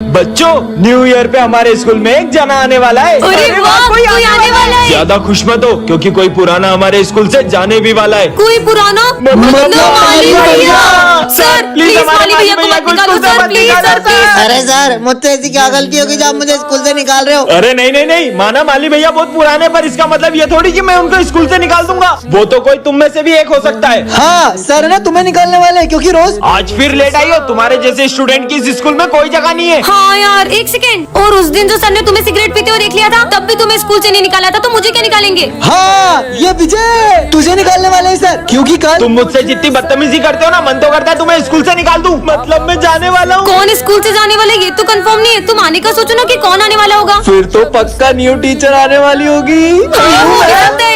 बच्चों, new year पे हमारे स्कूल में एक जना आने वाला है। अरे वाह, कोई आने वाला है। ज्यादा खुश मत हो, क्योंकि कोई पुराना हमारे स्कूल से जाने भी वाला है। कोई पुराना? मतलब माली भैया। सर प्लीज प्लीज माली भैया को मत निकालो सर, प्लीज सर प्लीज। अरे सर, मुझसे ऐसी क्या गलती होगी जो आप मुझे स्कूल से निकाल रहे हो? अरे नहीं नहीं नहीं, माना माली भैया बहुत पुराने, पर इसका मतलब ये थोड़ी कि मैं उनको स्कूल से निकाल दूंगा। वो तो कोई तुम में से भी एक हो सकता है। हाँ सर, ना तुम्हें निकालने वाले हैं, क्योंकि रोज आज फिर लेट आई हो। तुम्हारे जैसे स्टूडेंट की इस स्कूल में कोई जगह नहीं है। हाँ यार, एक सेकंड। और उस दिन जो सर ने तुम्हें सिगरेट पीते हुए देख लिया था, तब भी तुम्हें स्कूल से नहीं निकाला था, तो मुझे क्या निकालेंगे? हाँ, ये विजय तुझे निकालने वाले हैं सर, क्योंकि कल तुम मुझसे जितनी बदतमीजी करते हो ना, मन तो करता है तुम्हें स्कूल से निकाल दूं। मतलब मैं जाने वाला हूँ। कौन स्कूल से जाने वाला है ये तो कंफर्म नहीं है। तुम आने का सोचो ना कि कौन आने वाला होगा। फिर तो पक्का न्यू टीचर आने वाली होगी।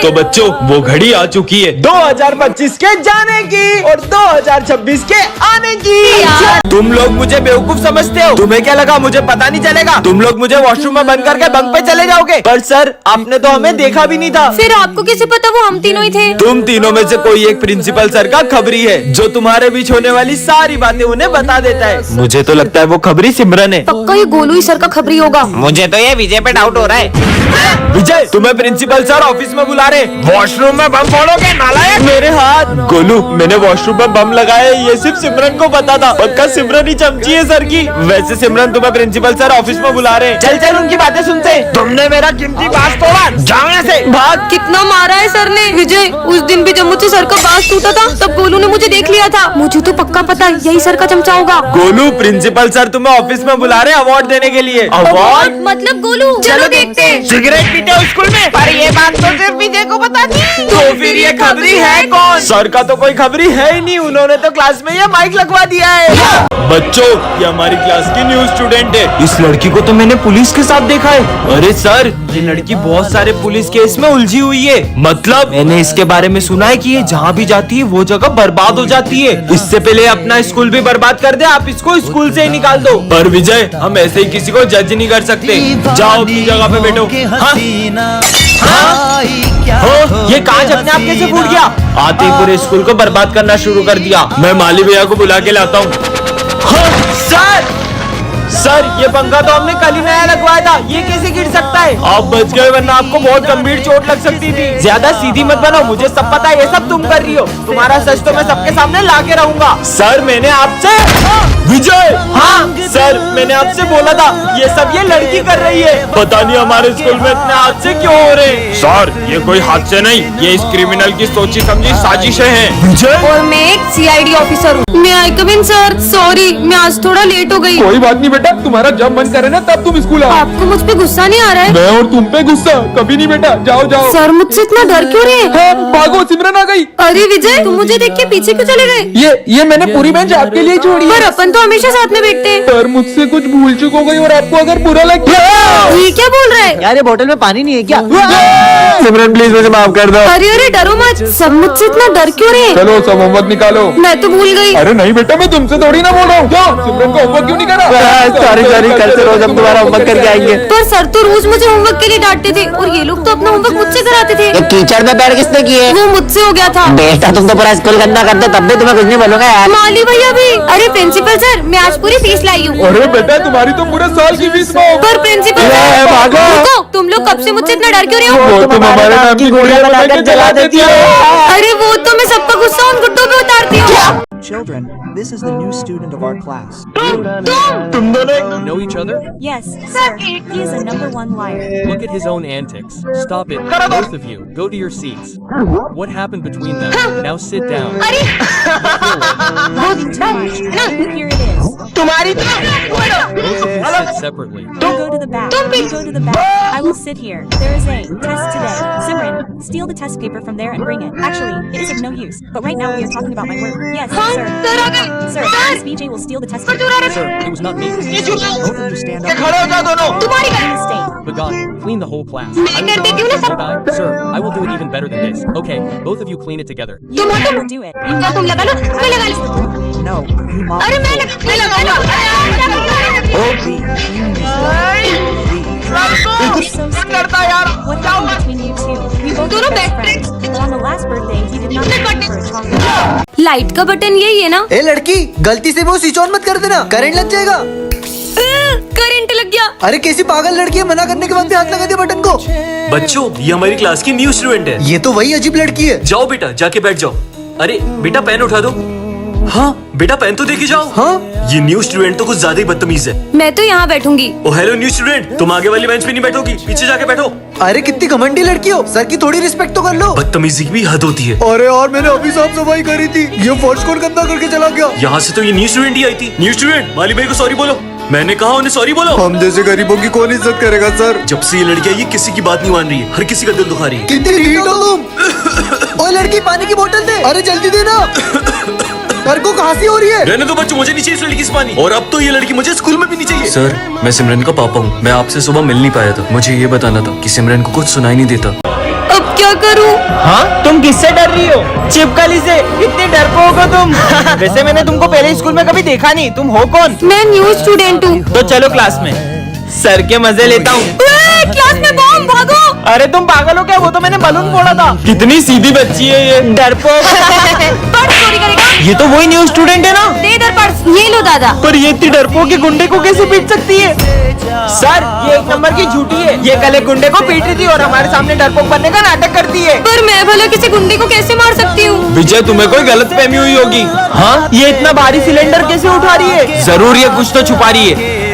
तो बच्चों, वो घड़ी आ चुकी है 2025 के जाने की और 2026 के आने की। तुम लोग मुझे बेवकूफ समझते हो। तुम्हें क्या लगा मुझे पता नहीं चलेगा? तुम लोग मुझे वॉशरूम में बंद करके बंक पे चले जाओगे। पर सर, आपने तो हमें देखा भी नहीं था। फिर आपको कैसे पता वो हम तीनों ही थे? तुम तीनों में से कोई एक प्रिंसिपल सर का खबरी है, जो तुम्हारे बीच होने वाली सारी बातें उन्हें बता देता है। मुझे तो लगता है वो खबरी सिमरन है। पक्का ये गोलू ही सर का खबरी होगा। मुझे तो ये विजय पे डाउट हो रहा है। विजय, तुम्हें प्रिंसिपल सर ऑफिस में बुला रहे। वॉशरूम में बम फोड़ोगे नालायक। मेरे हाथ। गोलू, मैंने वॉशरूम में बम लगाया, ये सिर्फ सिमरन को पता था। पक्का सिमरन ही चमची है सर की। वैसे सिमरन, तुम्हें प्रिंसिपल सर ऑफिस में बुला रहे। चल चल उनकी बातें सुनते। तुमने मेरा कीमती बांस तोड़ा, जाओ यहाँ से। भाग। कितना मारा है सर ने। विजय, उस दिन भी जब मुझसे सर का बांस टूटा था, तब गोलू ने मुझे देख लिया था। मुझे तो पक्का पता यही सर का चमचा होगा। गोलू, प्रिंसिपल सर तुम्हें ऑफिस में बुला रहे अवार्ड देने के लिए। अवार्ड? मतलब गोलू, चलो देखते हैं। सिगरेट पीते हो स्कूल में? पर ये बात तो सिर्फ विजय को पता थी। तो फिर ये खबरी है कौन? सर का तो कोई खबरी है ही नहीं। उन्होंने तो क्लास में ये माइक लगवा दिया है। बच्चों, ये हमारी क्लास की न्यू स्टूडेंट है। इस लड़की को तो मैंने पुलिस के साथ देखा है। अरे सर, ये लड़की बहुत सारे पुलिस केस में उलझी हुई है। मतलब मैंने इसके बारे में सुना है कि ये जहाँ भी जाती है वो जगह बर्बाद हो जाती है। इससे पहले अपना स्कूल भी बर्बाद कर दे, आप इसको स्कूल से ही निकाल दो। पर विजय, हम ऐसे ही किसी को जज नहीं कर सकते। जाओ अपनी जगह पे बैठो। हाँ? ये कांच अपने आप कैसे फूट गया? आते ही पूरे स्कूल को बर्बाद करना शुरू कर दिया। मैं माली भैया को बुला के लाता हूँ। सर, ये पंखा तो हमने कल ही नया लगवाया था, ये कैसे गिर सकता है? आप बच गए, वरना आपको बहुत गंभीर चोट लग सकती थी। ज्यादा सीधी मत बनो, मुझे सब पता है, ये सब तुम कर रही हो। तुम्हारा सच तो मैं सबके सामने ला के रहूंगा। सर, मैंने आपसे विजय। हाँ सर, मैंने आपसे बोला था ये सब ये लड़की कर रही है। पता नहीं हमारे स्कूल में इतने हादसे क्यों हो रहे हैं। सर, ये कोई हादसे नहीं, ये इस क्रिमिनल की सोची समझी साजिशें हैं। विजय, और मैं एक CID ऑफिसर हूँ। मैं आई कम इन सर? सॉरी, मैं आज थोड़ा लेट हो गई। कोई बात नहीं बेटा, तुम्हारा जब मन करे ना तब तुम स्कूल आओ। आपको मुझ पे गुस्सा नहीं आ रहा है? मैं और तुम पे गुस्सा कभी नहीं बेटा, जाओ जाओ। सर, मुझसे इतना डर क्यों रहे? हाँ, भागो, सिमरन आ गई। अरे विजय, तुम मुझे देख के पीछे क्यों चले गए? ये मैंने पूरी बेंच आपके लिए छोड़ी पर है। अपन तो हमेशा साथ में बैठते हैं। पर मुझसे कुछ भूल चूक हो गई और आपको अगर बुरा लग गया। ये क्या बोल रहा है? यार, ये बोतल में पानी नहीं है क्या? सिमरन प्लीज मुझे माफ कर दो। अरे अरे, डरो मत। सब मुझसे इतना डर क्यों रहे? चलो सब होमवर्क निकालो। मैं तो भूल गई। अरे नहीं बेटा, मैं तुमसे थोड़ी ना बोल रहा हूँ। क्यों सिमरन को होमवर्क क्यों नहीं करा? सॉरी सॉरी, कल से रोज हम तुम्हारा होमवर्क करके आएंगे। पर सर तो रोज मुझे होमवर्क के लिए डांटते थे, और ये लोग तो अपना होमवर्क मुझसे कराते थे। ये कीचड़ में पैर किसने किए? वो मुझसे हो गया था। बेटा, तुम तो पूरा स्कूल गंदा करते, तब भी तुम्हें कुछ नहीं बोलूंगा यार। माली भैया भी। अरे प्रिंसिपल सर, मैं आज पूरी फीस लाई हूँ। अरे बेटा, तुम्हारी तो पूरे साल की फीस माफ। पर प्रिंसिपल ले, भागो। रुको, तुम लोग कब से मुझसे इतना डर क्यों रहे हो? वो तुम हमारे नाम की गुड़िया बनाकर जला देती हो। अरे वो तो मैं सबका गुस्सा उन गुड्डों पे उतारती हूँ। Children, this is the new student of our class. तुम दोनों Know each other? Yes, sir. He is a #1 liar. Look at his own antics. Stop it, both of you. Go to your seats. What happened between them? Now sit down. Laughing too much. Here it is. Both of you sit separately. You go to the back. You go to the back. I will sit here. There is a test today. Simran, steal the test paper from there and bring it. Actually, it is of no use. But right now we are talking about my work. Yes, sir. Sir, Miss VJ will steal the test paper. Sir, it was not me. Both of you stand up. Mistake. Begone. Clean the whole class. मैं कर देती हूँ ना सब। Should I? Sir, I will do it even better than this. Okay, both of you clean it together. You will do it. क्या तुम लगा लो? मैं लगा ली। No, you mop अरे the मैं floor. लगा लो। B, cleaning is done. B. Oh, so scared. What happened between you two? We both were best friends. But on the last birthday, he did not ask for a chocolate. Light का button यही है ना? ए लड़की, गलती से वो switch on मत कर देना, करंट लग जाएगा। करंट लग गया। अरे कैसी पागल लड़की है, मना करने के बाद भी हाथ लगा दिया बटन को। बच्चों, ये हमारी क्लास की न्यू स्टूडेंट है। ये तो वही अजीब लड़की है। जाओ बेटा, जाके बैठ जाओ। अरे बेटा, पेन उठा दो। हाँ बेटा, पेन तो देके जाओ। हाँ? ये न्यू स्टूडेंट तो कुछ ज्यादा ही बदतमीज है। मैं तो यहाँ बैठूंगी। ओ हेलो न्यू स्टूडेंट, तुम आगे वाली बेंच पे नहीं बैठोगी, पीछे जाके बैठो। अरे कितनी घमंडी लड़की हो, सर की थोड़ी रिस्पेक्ट तो कर लो। बदतमीजी की भी हद होती है। अरे और मैंने अभी साफ सफाई करी थी, ये फर्श कोड गंदा करके चला गया। यहाँ से तो ये न्यू स्टूडेंट ही आई थी। न्यू स्टूडेंट, माली भाई को सॉरी बोलो। मैंने कहा उन्हें सॉरी बोलो। हम जैसे गरीबों की कौन इज्जत करेगा सर। जब से ये लड़की आई, ये किसी की बात नहीं मान रही है, हर किसी का दिल दुखा रही है। कितनी ढीठ हो तुम। ओए लड़की, पानी की बोतल दे। अरे जल्दी देना, सर को खांसी हो रही है। रहने दो बच्चों, मुझे नहीं चाहिए इस लड़की से पानी। और अब तो ये लड़की मुझे स्कूल में भी नहीं चाहिए। सर, मैं सिमरन का पापा हूँ। मैं आपसे सुबह मिल नहीं पाया था। मुझे ये बताना था कि सिमरन को कुछ सुनाई नहीं देता। अब क्या करूँ? हाँ, तुम किससे डर रही हो? चिपकली से। इतने डरपोक हो तुम। वैसे मैंने तुमको पहले स्कूल में कभी देखा नहीं। तुम हो कौन? मैं न्यू स्टूडेंट हूँ। तो चलो क्लास में, सर के मजे लेता हूँ। क्लास में बॉम्ब, भागो। अरे तुम पागल हो क्या? वो तो मैंने बलून फोड़ा था। कितनी सीधी बच्ची है ये, डरपोक। पर्स चोरी करेगा? ये तो वही न्यू स्टूडेंट है ना। दे इधर पर्स। ये लो दादा। पर ये इतनी डरपोक के गुंडे को कैसे पीट सकती है? सर, ये एक नंबर की झूठी है। ये कल एक गुंडे को पीट रही थी और हमारे सामने डरपोक बनने का नाटक करती है। पर मैं भला किसी गुंडे को कैसे मार सकती हूँ? विजय, तुम्हें कोई गलत फहमी हुई होगी। हाँ, ये इतना भारी सिलेंडर कैसे उठा रही है? जरूर ये कुछ तो छुपा रही है।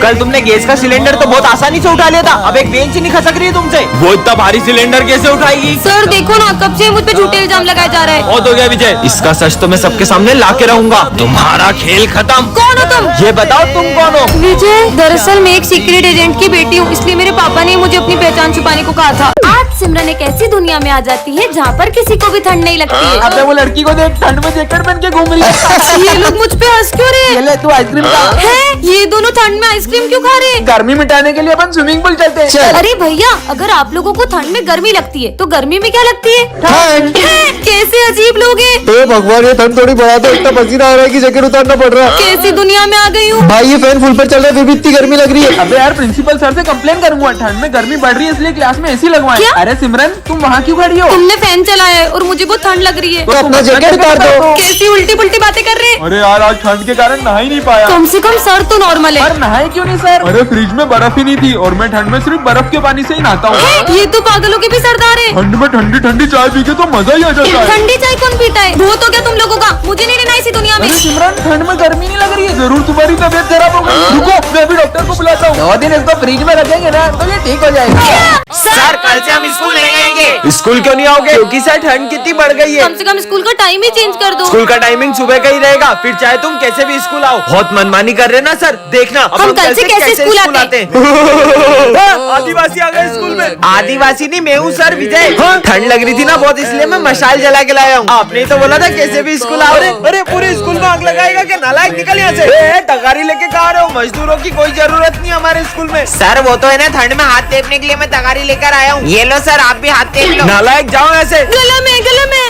कल तुमने गैस का सिलेंडर तो बहुत आसानी से उठा लिया था, अब एक बेंच नहीं खसक रही है तुमसे। वो इतना भारी सिलेंडर कैसे उठाएगी? सर देखो ना, कब से मुझ पे झूठे इल्जाम लगाए जा रहे हैं। बहुत हो गया विजय, इसका सच तो मैं सबके सामने ला के रहूंगा। तुम्हारा खेल खत्म। कौन हो तुम? ये बताओ तुम कौन हो? विजय, दरअसल मैं एक सीक्रेट एजेंट की बेटी हूँ, इसलिए मेरे पापा ने मुझे अपनी पहचान छुपाने को कहा था। आज सिमरन एक ऐसी दुनिया में आ जाती है जहाँ पर किसी को भी ठंड नहीं लगती है। अब वो लड़की को देख, ठंड में जैकेट पहन के घूम रही है। ये लोग मुझ पे हंस क्यों रहे हैं? ले तू आइसक्रीम खा। है, ये दोनों ठंड में आइसक्रीम क्यों खा रहे हैं? गर्मी मिटाने के लिए अपन स्विमिंग पूल चलते हैं। अरे भैया, अगर आप लोगों को ठंड में गर्मी लगती है तो गर्मी में क्या लगती है? ठंड। कैसे अजीब लोग हैं। ए भगवान, ये ठंड थोड़ी बढ़ा दो, इतना पसीना आ रहा है कि जैकेट उतारना पड़ रहा है। कैसी दुनिया में आ गई हूँ। भाई ये फैन फुल पर चल रहा है, फिर भी इतनी गर्मी लग रही है। अबे यार, प्रिंसिपल सर से कंप्लेन करूंगा। ठंड में गर्मी बढ़ रही है इसलिए क्लास में एसी लगवाएं। क्या? अरे सिमरन, तुम वहाँ क्यों खड़ी हो? तुमने फैन चलाया है और मुझे बहुत ठंड लग रही है। तो अपना जैकेट उतार दो। कैसी उल्टी पुल्टी बातें कर रहे हैं। अरे यार, आज ठंड के कारण नहा ही नहीं पाया। कम से कम सर तो नॉर्मल है। पर नहाए क्यों नहीं सर? अरे फ्रिज में बर्फ ही नहीं थी और मैं ठंड में सिर्फ बर्फ के पानी से ही नहाता हूँ। ये तो पागलों के भी सरदार है। ठंड में ठंडी ठंडी चाय पी के तो मजा ही आ जाता है। ठंडी चाय कौन पीता है? बहुत हो गया तुम लोगों का, मुझे नहीं रहना इसी दुनिया में। अरे सिमरन, ठंड में गर्मी नहीं लग रही है? जरूर तुम्हारी तबीयत खराब हो गई। रुको, मैं अभी डॉक्टर को बुलाता हूँ। 2 दिन इसको फ्रिज में रखेंगे ना तो ये ठीक हो जाएगा। सर, कल से हम स्कूल नहीं आएंगे। स्कूल क्यों नहीं आओगे? क्योंकि सर ठंड कितनी बढ़ गई है। कम से कम स्कूल का टाइम ही चेंज कर दो। स्कूल का टाइमिंग सुबह का ही रहेगा, फिर चाहे तुम कैसे भी स्कूल आओ। बहुत मनमानी कर रहे ना सर, देखना अब हम कल से कैसे स्कूल आते हैं। आदिवासी आ गए स्कूल में। आदिवासी नहीं, मैं हूँ सर विजय। ठंड लग रही थी ना बहुत, इसलिए मैं मशाल जला के लाया हूँ। आपने तो बोला था कैसे भी स्कूल आओ। अरे पूरे स्कूल में आग लगाएगा क्या? नालायक, निकल यहाँ से। तगारी लेके कहा रहे हो? मजदूरों की कोई जरूरत नहीं हमारे स्कूल में। सर, वो तो है ना, ठंड में हाथ टेपने के लिए मैं तगारी लेकर आया हूँ। ये लो सर, आप भी हाथ टेप लो। नालायक, जाओ ऐसे। गला में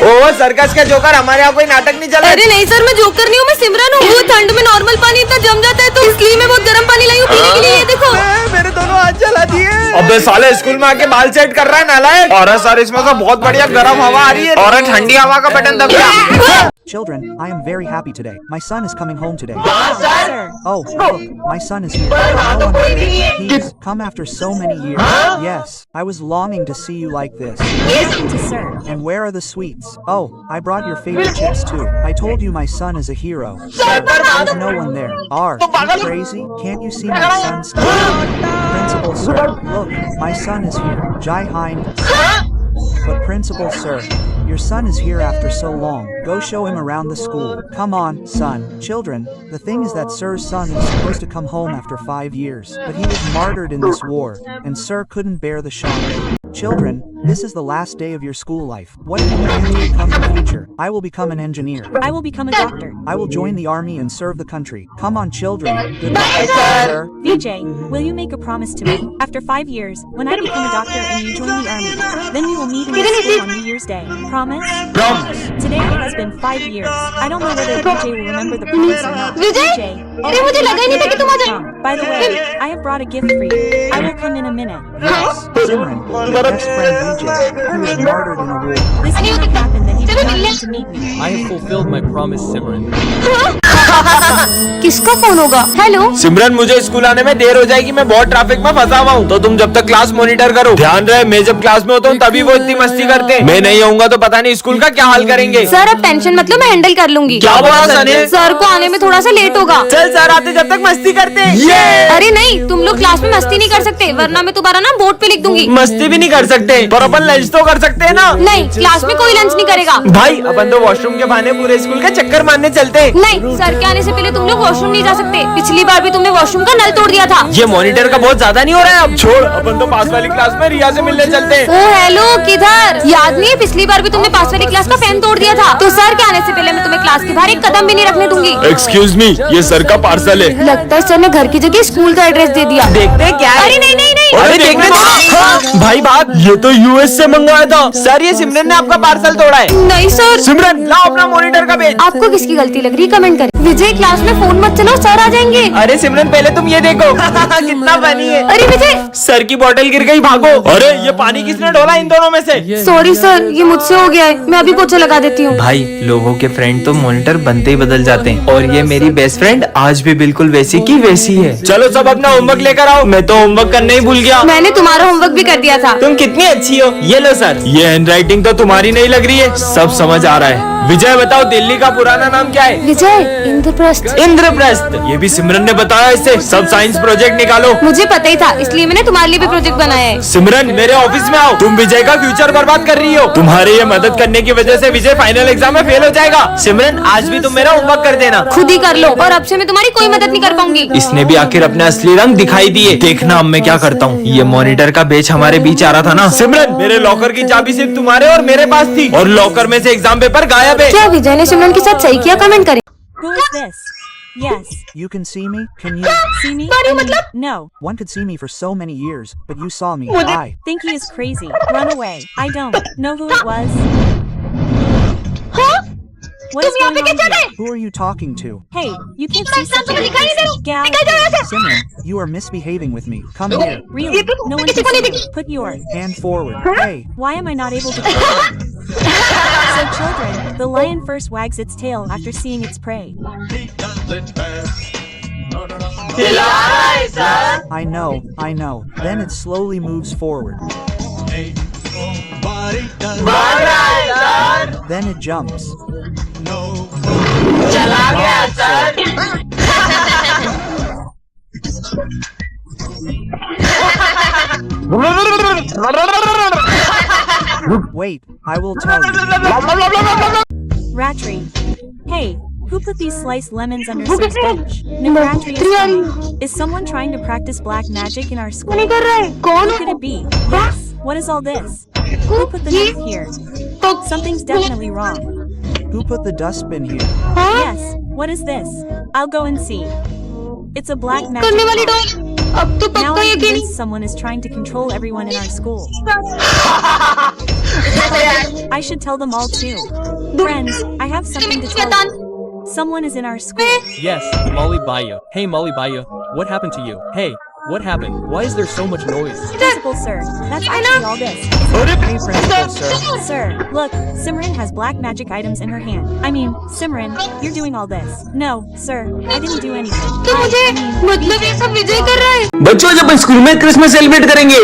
ओ सर्कस का जोकर, हमारे यहाँ कोई नाटक नहीं चला। अरे नहीं सर, मैं जोकर नहीं हूँ, मैं सिमरन हूँ। वो ठंड में नॉर्मल पानी इतना जम जाता है तो इसलिए मैं बहुत गर्म पानी लाई हूँ पीने के लिए। ये देखो, मेरे दोनों हाथ जला दिए। अबे साले, स्कूल में आके बाल सेट कर रहा है नालायक। और सर, इसमें तो बहुत बढ़िया गर्म हवा आ रही है। और ठंडी हवा का बटन दब गया। Children, I am very happy today. My son is coming home today. Sir. Oh, look, my son is here. No one here. He's come after so many years. Yes, I was longing to see you like this. Listen to sir. And where are the sweets? Oh, I brought your favorite chips too. I told you my son is a hero. There's no one there. Are you crazy? Can't you see my son standing? Principal sir, look, my son is here. Jai Hind. But principal sir, your son is here after so long. Go show him around the school. Come on, son. Children, the thing is that sir's son was supposed to come home after 5 years, but he was martyred in this war, and sir couldn't bear the shock. Children, this is the last day of your school life. What do you plan to become in the future? I will become an engineer. I will become a doctor. I will join the army and serve the country. Come on, children. Goodbye, sir. Vijay, will you make a promise to me? After 5 years, when I become a doctor and you join the army, then we will meet in the school on New Year's Day. Promise? Promise. Today it has been 5 years. I don't know whether Vijay will remember the promise or not. Vijay? oh, अरे मुझे लगा ही नहीं था कि तुम आ जाए। By the way, I have brought a gift for you. I will come in a minute. Yes, Simran, your best friend Vijay, who was martyred in a war. This is what happened that he did not need to meet me. I have fulfilled my promise, Simran. किसका phone होगा? Hello. सिमरन, मुझे school आने में देर हो जाएगी, मैं बहुत traffic में फंसा हुआ हूँ, तो तुम जब तक क्लास मॉनिटर करो। ध्यान रहे, मैं जब क्लास में होता हूँ तभी वो इतनी मस्ती करते हैं। मैं नहीं आऊंगा तो पता नहीं स्कूल का क्या हाल करेंगे। सर अब टेंशन मतलब मैं हैंडल कर लूंगी। क्या बोला सर ने? सर को आने में थोड़ा सा लेट होगा। चल सर आते जब तक मस्ती करते हैं। अरे नहीं, तुम लोग क्लास में मस्ती नहीं कर सकते, वरना मैं तुम्हारा ना बोर्ड पे लिख दूंगी। मस्ती भी नहीं कर सकते, पर अपन लंच तो कर सकते हैं ना। नहीं, क्लास में कोई लंच नहीं करेगा। भाई अपन तो वॉशरूम के बहाने पूरे स्कूल के चक्कर मारने चलते हैं। नहीं, सर के आने से पहले तुम लोग वॉशरूम नहीं जा सकते। पिछली बार भी तुमने वॉशरूम का नल तोड़ दिया था। ये मॉनिटर का बहुत ज्यादा नहीं हो रहा है? अब छोड़, अपन तो पास वाली क्लास में रिया से मिलने चलते हैं। ओ हेलो, किधर? याद नहीं है पिछली बार भी तुमने पास वाली क्लास का फैन तोड़ दिया था? तो सर के आने से पहले मैं तुम्हें क्लास के बाहर एक कदम भी नहीं रखने दूंगी। एक्सक्यूज मी, ये सर का पार्सल है। लगता है सर ने घर की जगह स्कूल का एड्रेस दे दिया। देखते हैं क्या है। अरे नहीं नहीं नहीं, अरे देखने दो। हाँ, भाई बात, ये तो यूएस से मंगवाया था। सर ये सिमरन ने आपका पार्सल तोड़ा है। नहीं सर। सिमरन लाओ अपना मॉनिटर का पेज। आपको किसकी गलती लग रही है कमेंट करें। विजय क्लास में फोन मत चलाओ, सर आ जाएंगे। अरे सिमरन पहले तुम ये देखो कितना फनी है। अरे विजय, सर की बोतल गिर गई, भागो। अरे ये पानी किसने ढोला इन दोनों में से? सॉरी सर, ये मुझसे हो गया है, मैं अभी पोछा लगा देती हूँ। भाई लोगों के फ्रेंड तो मॉनिटर बनते ही बदल जाते हैं, और ये मेरी बेस्ट फ्रेंड आज भी बिल्कुल वैसी की वैसी है। चलो सब अपना होमवर्क लेकर आओ, मैं तो होमवर्क करने ही भूल गया। मैंने तुम्हारा होमवर्क भी कर दिया था। तुम कितनी अच्छी हो। ये लो सर, ये हैंडराइटिंग तो तुम्हारी नहीं लग रही है, सब समझ आ रहा है। विजय बताओ, दिल्ली का पुराना नाम क्या है? विजय, इंद्रप्रस्थ। इंद्रप्रस्थ, ये भी सिमरन ने बताया। इससे सब साइंस प्रोजेक्ट निकालो। मुझे पता ही था, इसलिए मैंने तुम्हारे लिए भी प्रोजेक्ट बनाया है। सिमरन मेरे ऑफिस में आओ, तुम विजय का फ्यूचर बर्बाद कर रही हो। तुम्हारे ये मदद करने की वजह से विजय फाइनल एग्जाम में फेल हो जाएगा। सिमरन आज भी तुम मेरा होमवर्क कर देना। खुद ही कर लो, और अब से मैं तुम्हारी कोई मदद नहीं कर पाऊंगी। इसने भी आखिर अपने असली रंग दिखाई दिए। देखना अब मैं क्या करता हूँ। ये मॉनिटर का बेच हमारे बीच आ रहा था ना। सिमरन मेरे लॉकर की चाबी सिर्फ तुम्हारे और मेरे पास थी, और लॉकर में से एग्जाम पेपर गायब है। क्या विजय ने सिमरन के साथ सही किया? कमेंट करें। Who is this? Yes. You can see me? Can you? See me? I mean, no. One could see me for so many years, but you saw me. I. Think he is crazy. Run away. I don't know who it was. What is going on here? Who are you talking to? Hey, you can't see such a big person. Get out of here. Simran, you are misbehaving with me. Come here. Really? No one can see you. Put your... Hand forward. Hey. Why am I not able to kill him? So children, the lion first wags its tail after seeing its prey. I know. Then it slowly moves forward. Then it jumps. Wait, I will tell you. Ratri. Hey, who put these sliced lemons under Sir's bench? Navratri is coming. Is someone trying to practice black magic in our school? Who could it be? Yes. What is all this? Who put the knife here? Something's definitely wrong. Who put the dustbin here? Yes. What is this? I'll go and see. It's a black magic box. Now I'm convinced someone is trying to control everyone in our school. I should tell them all too. Friends, I have something to tell you. Someone is in our school. Yes, Molly Baya. Hey Molly Baya, what happened to you? Hey, what happened? Why is there so much noise? Principal sir, that's actually all this. Hey, Principal, sir. Sir, look, Simran has black magic items in her hand. I mean, Simran, you're doing all this. No, sir, I didn't do anything. तो मुझे मतलब ये सब विजय कर रहा है। बच्चों जब स्कूल में क्रिसमस सेलिब्रेट करेंगे।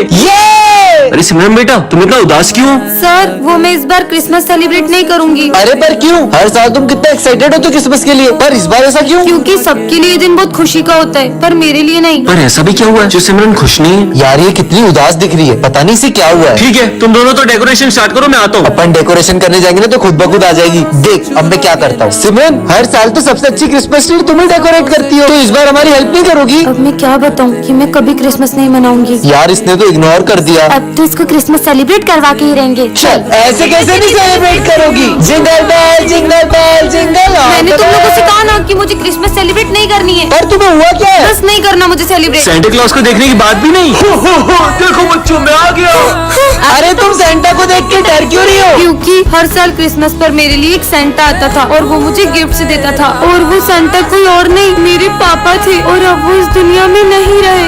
अरे सिमरन बेटा, तुम इतना उदास क्यों? सर, वो मैं इस बार क्रिसमस सेलिब्रेट नहीं करूंगी। अरे पर क्यों? हर साल तुम कितना एक्साइटेड हो तो क्रिसमस के लिए, पर इस बार ऐसा क्यों? क्योंकि सबके लिए ये दिन बहुत खुशी का होता है, पर मेरे लिए नहीं। पर ऐसा भी क्या हुआ है जो सिमरन खुश नहीं है? यार ये कितनी उदास दिख रही है, पता नहीं इसे क्या हुआ है। ठीक है, तुम दोनों तो डेकोरेशन स्टार्ट करो, मैं आता हूँ। अपन डेकोरेशन करने जाएंगे ना तो खुद ब खुद आ जाएगी। देख अब मैं क्या करता हूँ। सिमरन, हर साल तो सबसे अच्छी क्रिसमस ट्री तुम ही डेकोरेट करती हो, तो इस बार हमारी हेल्प नहीं करोगी? अब मैं क्या बताऊँ कि मैं कभी क्रिसमस नहीं मनाऊंगी। यार इसने तो इग्नोर कर दिया। अब तो इसको क्रिसमस सेलिब्रेट करवा के ही रहेंगे। चल ऐसे कैसे नहीं सेलिब्रेट करोगी? Jingle bell jingle bell jingle. मैंने तुम लोगों से कहा ना कि मुझे क्रिसमस सेलिब्रेट नहीं करनी है। पर तुम्हें हुआ क्या है? बस नहीं करना मुझे सेलिब्रेट। सेंटा क्लॉज को देखने की बात भी नहीं। देखो बच्चों, मैं आ गया। अरे तुम सेंटा को देख के डर क्यों रही हो? क्योंकि हर साल क्रिसमस पर मेरे लिए एक सेंटा आता था और वो मुझे गिफ्ट्स देता था, और वो सेंटा कोई और नहीं मेरे पापा थे, और अब वो इस दुनिया में नहीं रहे।